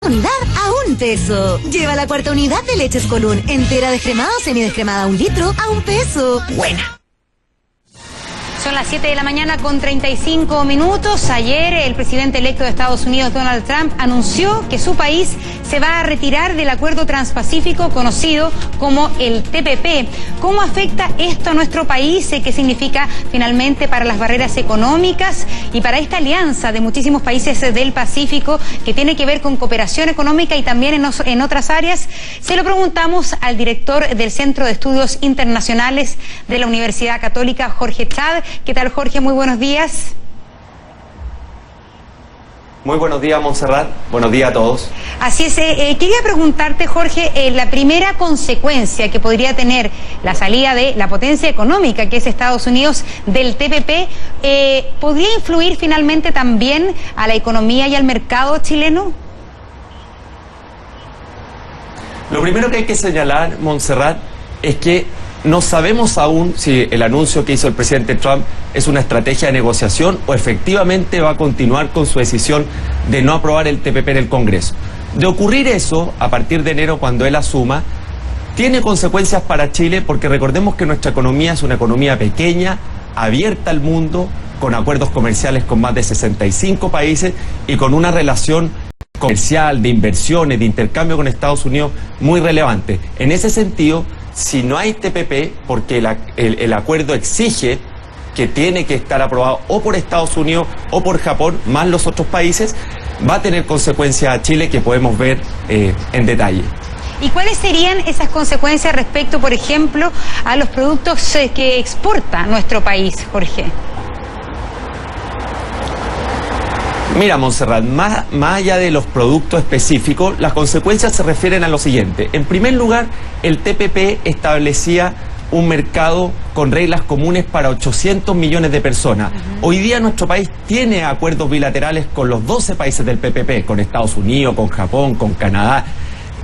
Unidad a $1. Lleva la cuarta unidad de leches Colún, entera descremada o semidescremada a 1 litro a $1. Buena. Son las 7 de la mañana con 35 minutos. Ayer el presidente electo de Estados Unidos, Donald Trump, anunció que su país se va a retirar del acuerdo transpacífico conocido como el TPP. ¿Cómo afecta esto a nuestro país? ¿Qué significa finalmente para las barreras económicas y para esta alianza de muchísimos países del Pacífico que tiene que ver con cooperación económica y también en otras áreas? Se lo preguntamos al director del Centro de Estudios Internacionales de la Universidad Católica, Jorge Chad. ¿Qué tal, Jorge? Muy buenos días. Muy buenos días, Montserrat. Buenos días a todos. Así es. Quería preguntarte, Jorge, la primera consecuencia que podría tener la salida de la potencia económica que es Estados Unidos del TPP, ¿podría influir finalmente también a la economía y al mercado chileno? Lo primero que hay que señalar, Montserrat, es que no sabemos aún si el anuncio que hizo el presidente Trump es una estrategia de negociación o efectivamente va a continuar con su decisión de no aprobar el TPP en el Congreso. De ocurrir eso, a partir de enero, cuando él asuma, tiene consecuencias para Chile, porque recordemos que nuestra economía es una economía pequeña, abierta al mundo, con acuerdos comerciales con más de 65 países y con una relación comercial, de inversiones, de intercambio con Estados Unidos muy relevante. En ese sentido, si no hay TPP, porque el acuerdo exige que tiene que estar aprobado o por Estados Unidos o por Japón, más los otros países, va a tener consecuencias a Chile que podemos ver en detalle. ¿Y cuáles serían esas consecuencias respecto, por ejemplo, a los productos que exporta nuestro país, Jorge? Mira, Montserrat, más allá de los productos específicos, las consecuencias se refieren a lo siguiente. En primer lugar, el TPP establecía un mercado con reglas comunes para 800 millones de personas. Hoy día nuestro país tiene acuerdos bilaterales con los 12 países del PPP, con Estados Unidos, con Japón, con Canadá,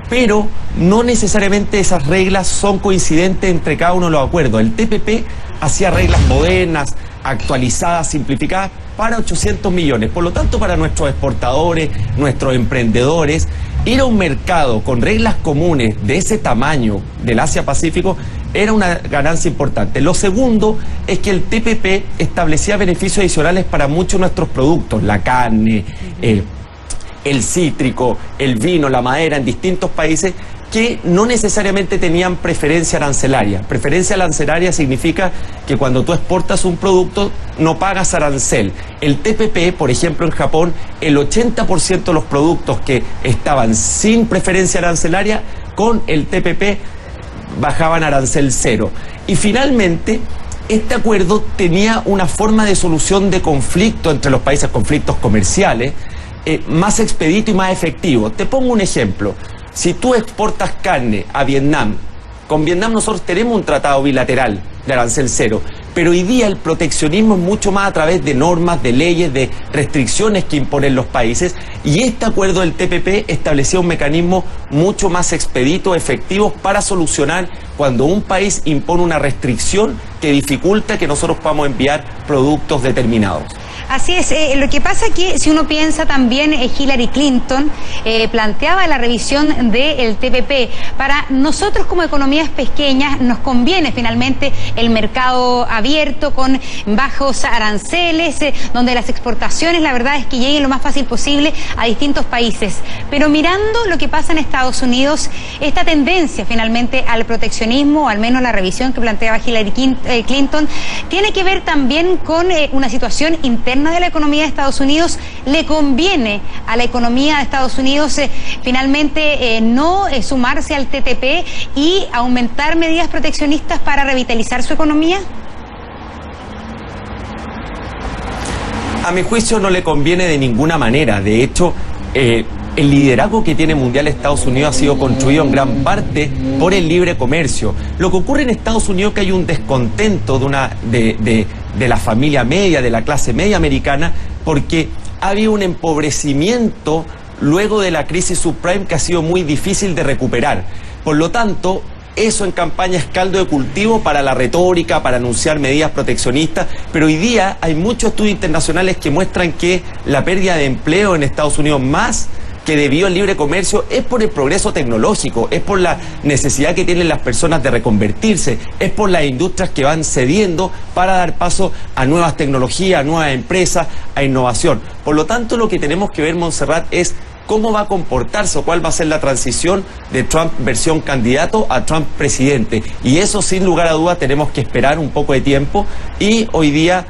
pero no necesariamente esas reglas son coincidentes entre cada uno de los acuerdos. El TPP hacía reglas modernas, actualizadas, simplificadas, para 800 millones. Por lo tanto, para nuestros exportadores, nuestros emprendedores, ir a un mercado con reglas comunes de ese tamaño del Asia-Pacífico era una ganancia importante. Lo segundo es que el TPP establecía beneficios adicionales para muchos de nuestros productos, la carne, el cítrico, el vino, la madera, en distintos países, que no necesariamente tenían preferencia arancelaria. Preferencia arancelaria significa que cuando tú exportas un producto no pagas arancel. El TPP, por ejemplo, en Japón, el 80% de los productos que estaban sin preferencia arancelaria, con el TPP bajaban arancel cero. Y finalmente, este acuerdo tenía una forma de solución de conflicto entre los países, conflictos comerciales, más expedito y más efectivo. Te pongo un ejemplo. Si tú exportas carne a Vietnam, con Vietnam nosotros tenemos un tratado bilateral de arancel cero, pero hoy día el proteccionismo es mucho más a través de normas, de leyes, de restricciones que imponen los países, y este acuerdo del TPP establecía un mecanismo mucho más expedito, efectivo, para solucionar cuando un país impone una restricción que dificulta que nosotros podamos enviar productos determinados. Así es, lo que pasa es que si uno piensa también, Hillary Clinton planteaba la revisión del TPP. Para nosotros como economías pequeñas nos conviene finalmente el mercado abierto con bajos aranceles, donde las exportaciones la verdad es que lleguen lo más fácil posible a distintos países. Pero mirando lo que pasa en Estados Unidos, esta tendencia finalmente al proteccionismo, o al menos la revisión que planteaba Hillary Clinton, tiene que ver también con una situación interna de la economía de Estados Unidos. ¿Le conviene a la economía de Estados Unidos finalmente no sumarse al TPP y aumentar medidas proteccionistas para revitalizar su economía? A mi juicio no le conviene de ninguna manera. De hecho, el liderazgo que tiene mundial Estados Unidos ha sido construido en gran parte por el libre comercio. Lo que ocurre en Estados Unidos es que hay un descontento de la familia media, de la clase media americana, porque ha habido un empobrecimiento luego de la crisis subprime que ha sido muy difícil de recuperar. Por lo tanto, eso en campaña es caldo de cultivo para la retórica, para anunciar medidas proteccionistas, pero hoy día hay muchos estudios internacionales que muestran que la pérdida de empleo en Estados Unidos, más que debido al libre comercio es por el progreso tecnológico, es por la necesidad que tienen las personas de reconvertirse, es por las industrias que van cediendo para dar paso a nuevas tecnologías, a nuevas empresas, a innovación. Por lo tanto, lo que tenemos que ver, Montserrat, es cómo va a comportarse o cuál va a ser la transición de Trump versión candidato a Trump presidente. Y eso, sin lugar a dudas, tenemos que esperar un poco de tiempo y hoy día,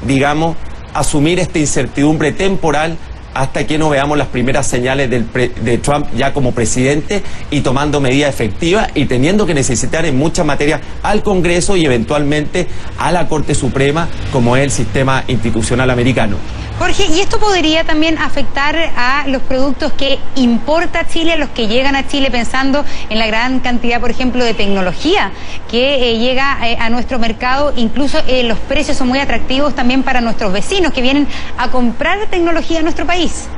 digamos, asumir esta incertidumbre temporal hasta que no veamos las primeras señales de Trump ya como presidente y tomando medidas efectivas y teniendo que necesitar en muchas materias al Congreso y eventualmente a la Corte Suprema, como es el sistema institucional americano. Jorge, ¿y esto podría también afectar a los productos que importa Chile, a los que llegan a Chile, pensando en la gran cantidad, por ejemplo, de tecnología que llega a nuestro mercado? Incluso los precios son muy atractivos también para nuestros vecinos que vienen a comprar tecnología a nuestro país.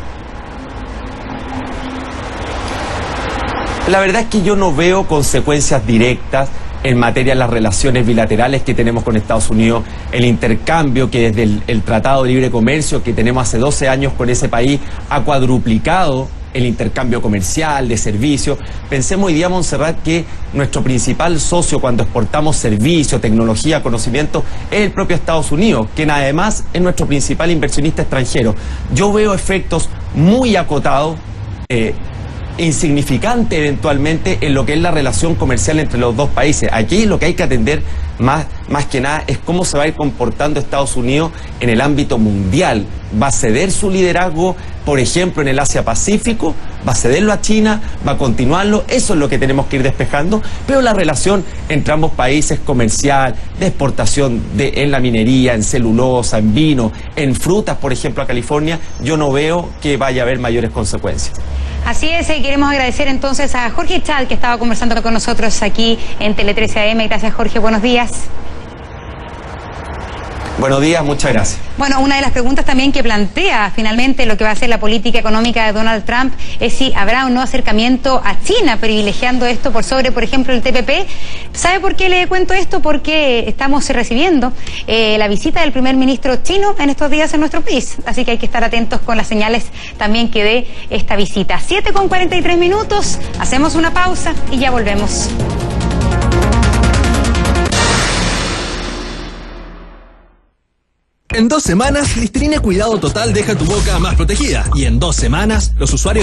La verdad es que yo no veo consecuencias directas en materia de las relaciones bilaterales que tenemos con Estados Unidos, el intercambio que desde el Tratado de Libre Comercio que tenemos hace 12 años con ese país ha cuadruplicado el intercambio comercial, de servicios. Pensemos hoy día, Montserrat, que nuestro principal socio cuando exportamos servicios, tecnología, conocimiento, es el propio Estados Unidos, quien además es nuestro principal inversionista extranjero. Yo veo efectos muy acotados, insignificante eventualmente en lo que es la relación comercial entre los dos países. Aquí lo que hay que atender más que nada es cómo se va a ir comportando Estados Unidos en el ámbito mundial. ¿Va a ceder su liderazgo, por ejemplo, en el Asia-Pacífico? ¿Va a cederlo a China? ¿Va a continuarlo? Eso es lo que tenemos que ir despejando. Pero la relación entre ambos países comercial, de exportación en la minería, en celulosa, en vino, en frutas, por ejemplo, a California, yo no veo que vaya a haber mayores consecuencias. Así es, y queremos agradecer entonces a Jorge Chad, que estaba conversando con nosotros aquí en Tele 13 AM. Gracias, Jorge, buenos días. Buenos días, muchas gracias. Bueno, una de las preguntas también que plantea finalmente lo que va a ser la política económica de Donald Trump es si habrá un no acercamiento a China, privilegiando esto por sobre, por ejemplo, el TPP. ¿Sabe por qué le cuento esto? Porque estamos recibiendo la visita del primer ministro chino en estos días en nuestro país. Así que hay que estar atentos con las señales también que dé esta visita. 7:43, hacemos una pausa y ya volvemos. En 2 semanas, Listerine Cuidado Total deja tu boca más protegida. Y en 2 semanas, los usuarios